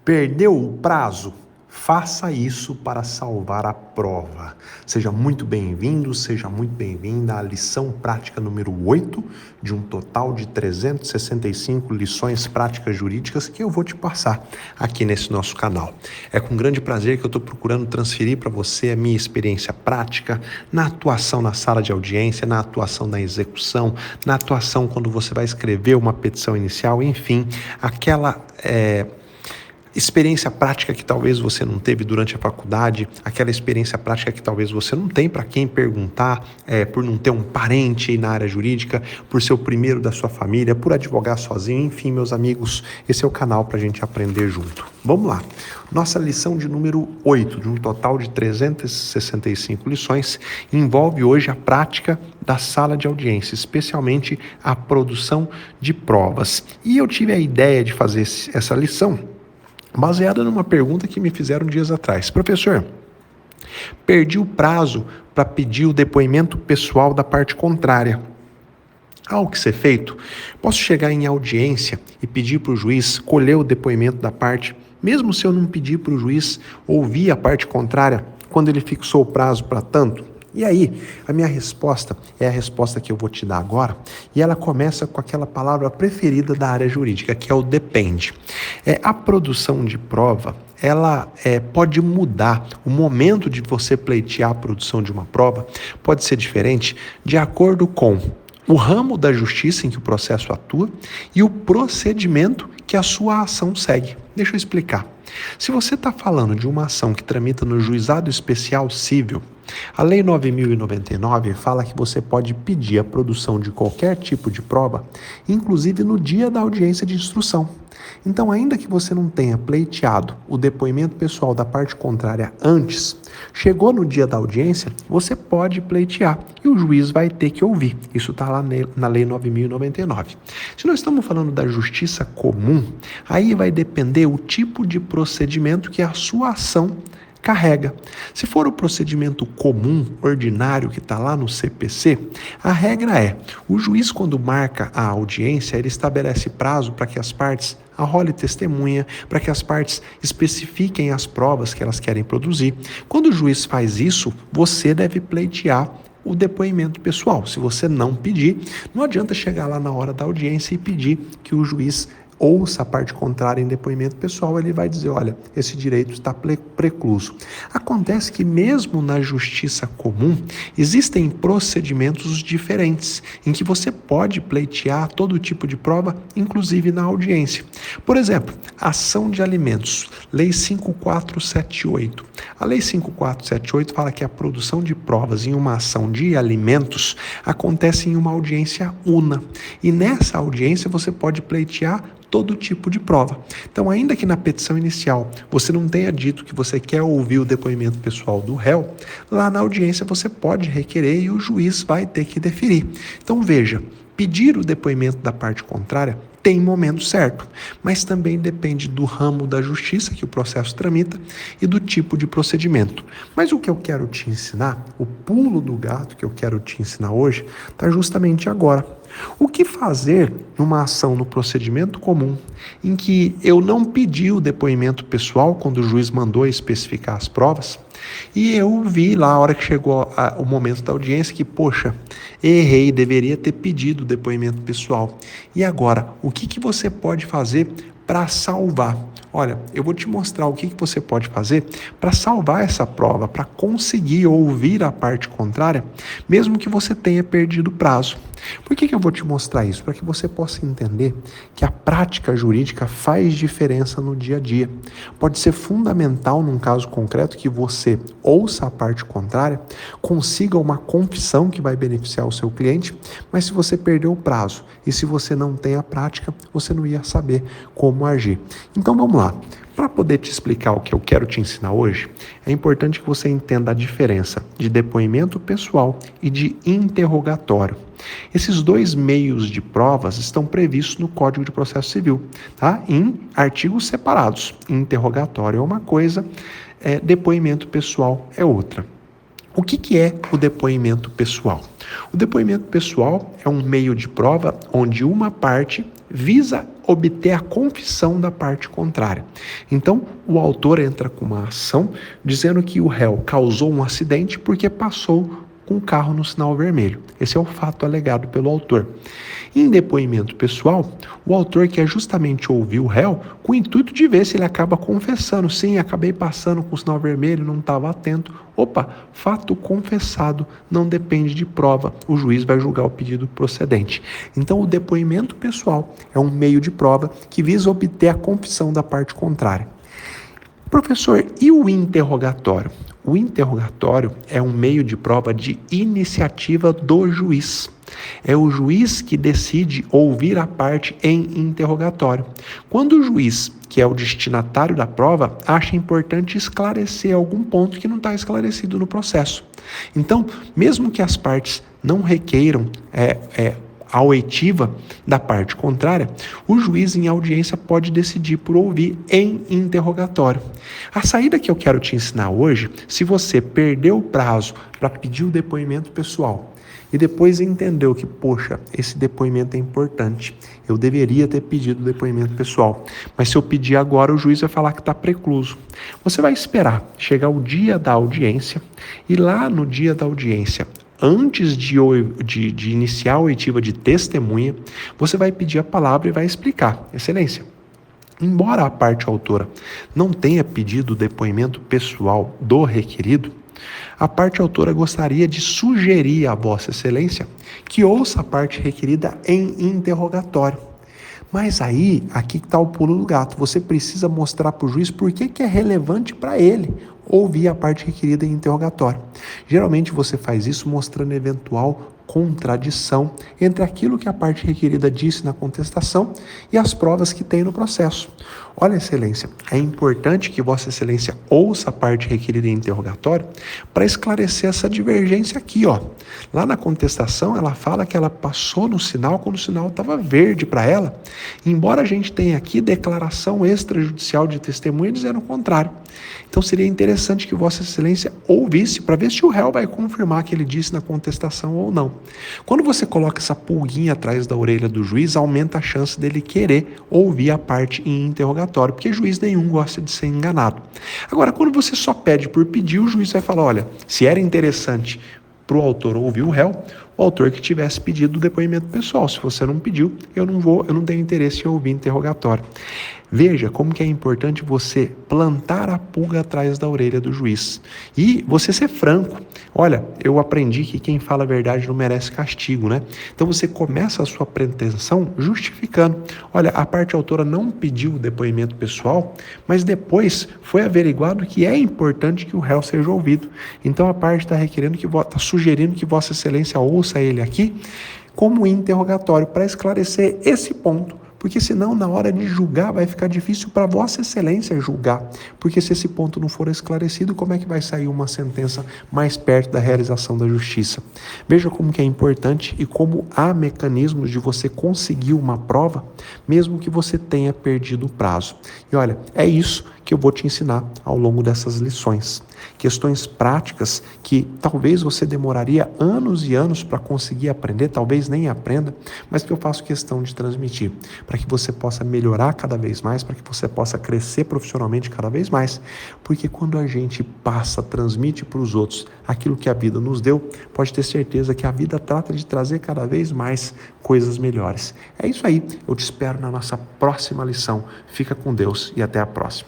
Perdeu o prazo? Faça isso para salvar a prova. Seja muito bem-vindo, seja muito bem-vinda à lição prática número 8 de um total de 365 lições práticas jurídicas que eu vou te passar aqui nesse nosso canal. É com grande prazer que eu estou procurando transferir para você a minha experiência prática na atuação na sala de audiência, na atuação na execução, na atuação quando você vai escrever uma petição inicial, enfim, aquela experiência prática que talvez você não teve durante a faculdade, aquela experiência prática que talvez você não tem para quem perguntar, por não ter um parente na área jurídica, por ser o primeiro da sua família, por advogar sozinho, enfim, meus amigos, esse é o canal para a gente aprender junto. Vamos lá. Nossa lição de número 8, de um total de 365 lições, envolve hoje a prática da sala de audiência, especialmente a produção de provas. E eu tive a ideia de fazer essa lição baseada numa pergunta que me fizeram dias atrás. Professor, perdi o prazo para pedir o depoimento pessoal da parte contrária. Há o que ser feito? Posso chegar em audiência e pedir para o juiz colher o depoimento da parte, mesmo se eu não pedir para o juiz ouvir a parte contrária quando ele fixou o prazo para tanto? E aí, a minha resposta é a resposta que eu vou te dar agora, e ela começa com aquela palavra preferida da área jurídica, que é o depende. A produção de prova, ela pode mudar. O momento de você pleitear a produção de uma prova pode ser diferente de acordo com o ramo da justiça em que o processo atua e o procedimento que a sua ação segue. Deixa eu explicar. Se você está falando de uma ação que tramita no Juizado Especial Cível, a Lei 9.099 fala que você pode pedir a produção de qualquer tipo de prova, inclusive no dia da audiência de instrução. Então, ainda que você não tenha pleiteado o depoimento pessoal da parte contrária antes, chegou no dia da audiência, você pode pleitear e o juiz vai ter que ouvir. Isso está lá na Lei 9.099. Se nós estamos falando da justiça comum, aí vai depender o tipo de procedimento que a sua ação carrega. Se for o procedimento comum, ordinário, que está lá no CPC, a regra é, o juiz quando marca a audiência, ele estabelece prazo para que as partes arrole testemunha, para que as partes especifiquem as provas que elas querem produzir. Quando o juiz faz isso, você deve pleitear o depoimento pessoal. Se você não pedir, não adianta chegar lá na hora da audiência e pedir que o juiz ouça a parte contrária em depoimento pessoal, ele vai dizer, olha, esse direito está precluso. Acontece que mesmo na justiça comum, existem procedimentos diferentes, em que você pode pleitear todo tipo de prova, inclusive na audiência. Por exemplo, ação de alimentos, Lei 5478. A Lei 5478 fala que a produção de provas em uma ação de alimentos acontece em uma audiência una. E nessa audiência você pode pleitear todo tipo de prova. Então, ainda que na petição inicial você não tenha dito que você quer ouvir o depoimento pessoal do réu, lá na audiência você pode requerer e o juiz vai ter que deferir. Então, veja, pedir o depoimento da parte contrária tem momento certo, mas também depende do ramo da justiça que o processo tramita e do tipo de procedimento. Mas o que eu quero te ensinar, o pulo do gato que eu quero te ensinar hoje, está justamente agora. O que fazer numa ação no procedimento comum, em que eu não pedi o depoimento pessoal quando o juiz mandou especificar as provas, e eu vi lá, a hora que chegou o momento da audiência, que, poxa, errei, deveria ter pedido o depoimento pessoal. E agora, o que você pode fazer para salvar? Olha, eu vou te mostrar o que você pode fazer para salvar essa prova, para conseguir ouvir a parte contrária, mesmo que você tenha perdido o prazo. Por que eu vou te mostrar isso? Para que você possa entender que a prática jurídica faz diferença no dia a dia. Pode ser fundamental, num caso concreto, que você ouça a parte contrária, consiga uma confissão que vai beneficiar o seu cliente, mas se você perdeu o prazo e se você não tem a prática, você não ia saber como agir. Então vamos lá. Para poder te explicar o que eu quero te ensinar hoje, é importante que você entenda a diferença de depoimento pessoal e de interrogatório. Esses dois meios de provas estão previstos no Código de Processo Civil, tá? Em artigos separados. Interrogatório é uma coisa, depoimento pessoal é outra. O que é o depoimento pessoal? O depoimento pessoal é um meio de prova onde uma parte visa obter a confissão da parte contrária. Então, o autor entra com uma ação dizendo que o réu causou um acidente porque passou com o carro no sinal vermelho. Esse é o fato alegado pelo autor. Em depoimento pessoal, o autor quer justamente ouvir o réu com o intuito de ver se ele acaba confessando. Sim, acabei passando com o sinal vermelho, não estava atento. Opa, fato confessado não depende de prova. O juiz vai julgar o pedido procedente. Então, o depoimento pessoal é um meio de prova que visa obter a confissão da parte contrária. Professor, e o interrogatório? O interrogatório é um meio de prova de iniciativa do juiz. É o juiz que decide ouvir a parte em interrogatório. Quando o juiz, que é o destinatário da prova, acha importante esclarecer algum ponto que não está esclarecido no processo. Então, mesmo que as partes não requeiram a oitiva da parte contrária, o juiz em audiência pode decidir por ouvir em interrogatório. A saída que eu quero te ensinar hoje, se você perdeu o prazo para pedir o depoimento pessoal e depois entendeu que, poxa, esse depoimento é importante, eu deveria ter pedido o depoimento pessoal, mas se eu pedir agora, o juiz vai falar que está precluso. Você vai esperar chegar o dia da audiência e lá no dia da audiência, antes de iniciar a oitiva de testemunha, você vai pedir a palavra e vai explicar. Excelência, embora a parte autora não tenha pedido o depoimento pessoal do requerido, a parte autora gostaria de sugerir a Vossa Excelência que ouça a parte requerida em interrogatório. Mas aí, aqui está o pulo do gato. Você precisa mostrar para o juiz por que é relevante para ele ouvir a parte requerida em interrogatório. Geralmente você faz isso mostrando eventual contradição entre aquilo que a parte requerida disse na contestação e as provas que tem no processo. Olha, Excelência, é importante que Vossa Excelência ouça a parte requerida em interrogatório para esclarecer essa divergência aqui, ó. Lá na contestação, ela fala que ela passou no sinal quando o sinal estava verde para ela, embora a gente tenha aqui declaração extrajudicial de testemunha dizendo o contrário. Então seria interessante que Vossa Excelência ouvisse para ver se o réu vai confirmar que ele disse na contestação ou não. Quando você coloca essa pulguinha atrás da orelha do juiz, aumenta a chance dele querer ouvir a parte em interrogatório, porque juiz nenhum gosta de ser enganado. Agora, quando você só pede por pedir, o juiz vai falar, olha, se era interessante para o autor ouvir o réu, o autor que tivesse pedido o depoimento pessoal. Se você não pediu, eu não tenho interesse em ouvir interrogatório. Veja como que é importante você plantar a pulga atrás da orelha do juiz. E você ser franco. Olha, eu aprendi que quem fala a verdade não merece castigo, né? Então você começa a sua pretensão justificando. Olha, a parte autora não pediu o depoimento pessoal, mas depois foi averiguado que é importante que o réu seja ouvido. Então a parte está sugerindo que Vossa Excelência ouça ele aqui como interrogatório para esclarecer esse ponto. Porque senão, na hora de julgar, vai ficar difícil para Vossa Excelência julgar. Porque se esse ponto não for esclarecido, como é que vai sair uma sentença mais perto da realização da justiça? Veja como que é importante e como há mecanismos de você conseguir uma prova, mesmo que você tenha perdido o prazo. E olha, é isso que eu vou te ensinar ao longo dessas lições. Questões práticas que talvez você demoraria anos e anos para conseguir aprender, talvez nem aprenda, mas que eu faço questão de transmitir, para que você possa melhorar cada vez mais, para que você possa crescer profissionalmente cada vez mais, porque quando a gente transmite para os outros aquilo que a vida nos deu, pode ter certeza que a vida trata de trazer cada vez mais coisas melhores. É isso aí, eu te espero na nossa próxima lição. Fica com Deus e até a próxima.